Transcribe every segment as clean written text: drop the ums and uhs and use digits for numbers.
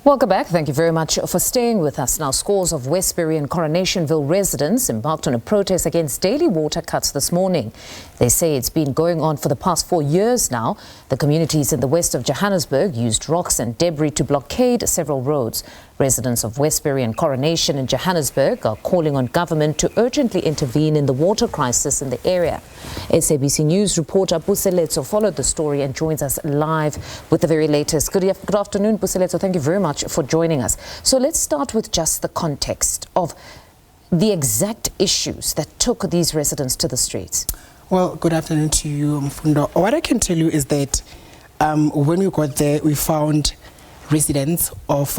Welcome back. Thank you very much for staying with us. Now, scores of Westbury and Coronationville residents embarked on a protest against daily water cuts this morning. They say it's been going on for the past 4 years now. The communities in the west of Johannesburg used rocks and debris to blockade several roads. Residents of Westbury and Coronation in Johannesburg are calling on government to urgently intervene in the water crisis in the area. SABC News reporter Puseletso followed the story and joins us live with the very latest. Good afternoon, Puseletso. Thank you very much for joining us. So let's start with just the context of the exact issues that took these residents to the streets. Well, good afternoon to you, Mfundo. What I can tell you is that when we got there, we found residents of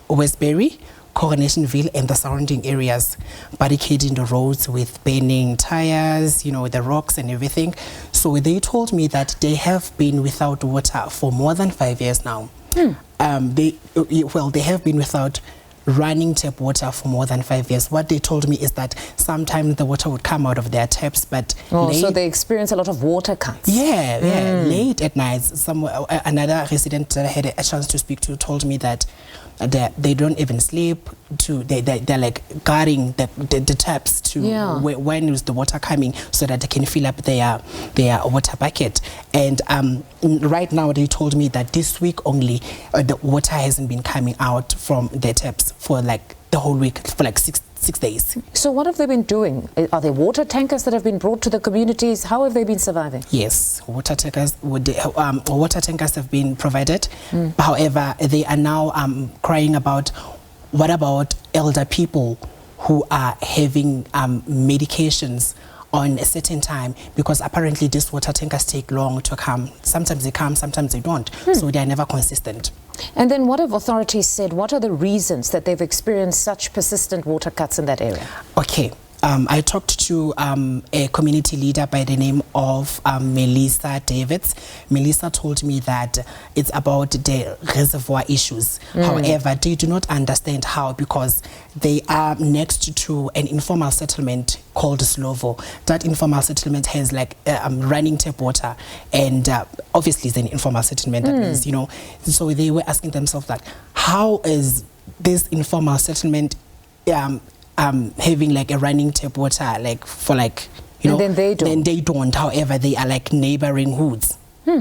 Westbury, Coronationville and the surrounding areas barricading the roads with burning tires, the rocks and everything. So they told me that they have been without water for more than 5 years now. They have been without running tap water for more than 5 years. What they told me is that sometimes the water would come out of their taps, but so they experience a lot of water cuts. Yeah, late at night. Another resident that I had a chance to speak to told me that they don't even sleep. They're like guarding the taps to when is the water coming, so that they can fill up their water bucket. And right now they told me that this week only the water hasn't been coming out from their taps for like the whole week, for like six days. So what have they been doing? Are there water tankers that have been brought to the communities? How have they been surviving? Yes, water tankers have been provided. However, they are now crying about, what about elder people who are having medications on a certain time, because apparently these water tankers take long to come. Sometimes they come, sometimes they don't. So they are never consistent. And then what have authorities said? What are the reasons that they've experienced such persistent water cuts in that area? Okay. I talked to a community leader by the name of Melissa Davids. Melissa told me that it's about the reservoir issues. However, they do not understand how, because they are next to an informal settlement called Slovo. That informal settlement has like running tap water, and obviously it's an informal settlement. That means, so they were asking themselves that, how is this informal settlement having like a running tap water, like for like, and then they don't. Then they don't. However, they are like neighboring hoods.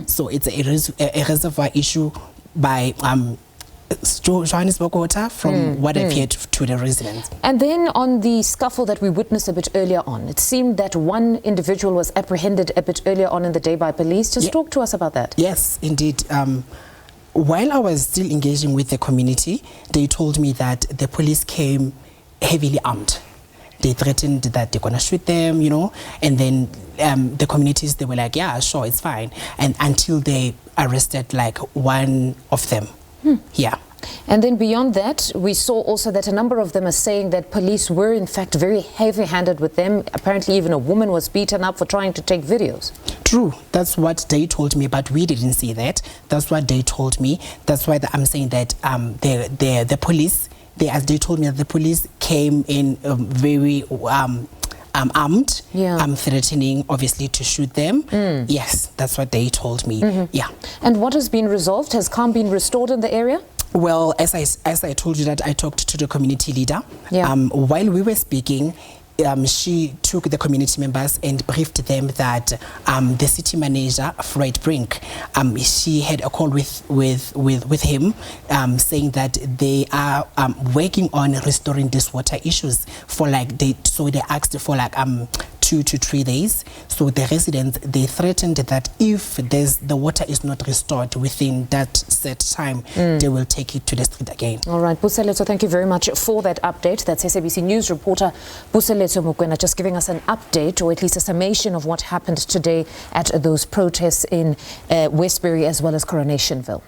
So it's a reservoir issue by Johannesburg water, from what I've heard to the residents. And then on the scuffle that we witnessed a bit earlier on, it seemed that one individual was apprehended a bit earlier on in the day by police. Just talk to us about that. Yes, indeed. While I was still engaging with the community, they told me that the police came heavily armed. They threatened that they're gonna shoot them, and then the communities, they were like, yeah, sure, it's fine. And until they arrested like one of them. And then beyond that, we saw also that a number of them are saying that police were in fact very heavy-handed with them. Apparently even a woman was beaten up for trying to take videos. True, that's what they told me, but we didn't see that. That's what they told me. That's why I'm saying that the police, they told me that the police came in very armed, threatening obviously to shoot them. Yes, that's what they told me. And what has been resolved? Has calm been restored in the area? Well, as I told you that I talked to the community leader. While we were speaking, she took the community members and briefed them that the city manager, Fred Brink, she had a call with him, saying that they are working on restoring these water issues for like they asked for like 2 to 3 days. So the residents, they threatened that if the water is not restored within that set time, they will take it to the street again. All right, Puseletso, thank you very much for that update. That's SABC News reporter PuseletsoMokoena just giving us an update, or at least a summation of what happened today at those protests in Westbury as well as Coronationville.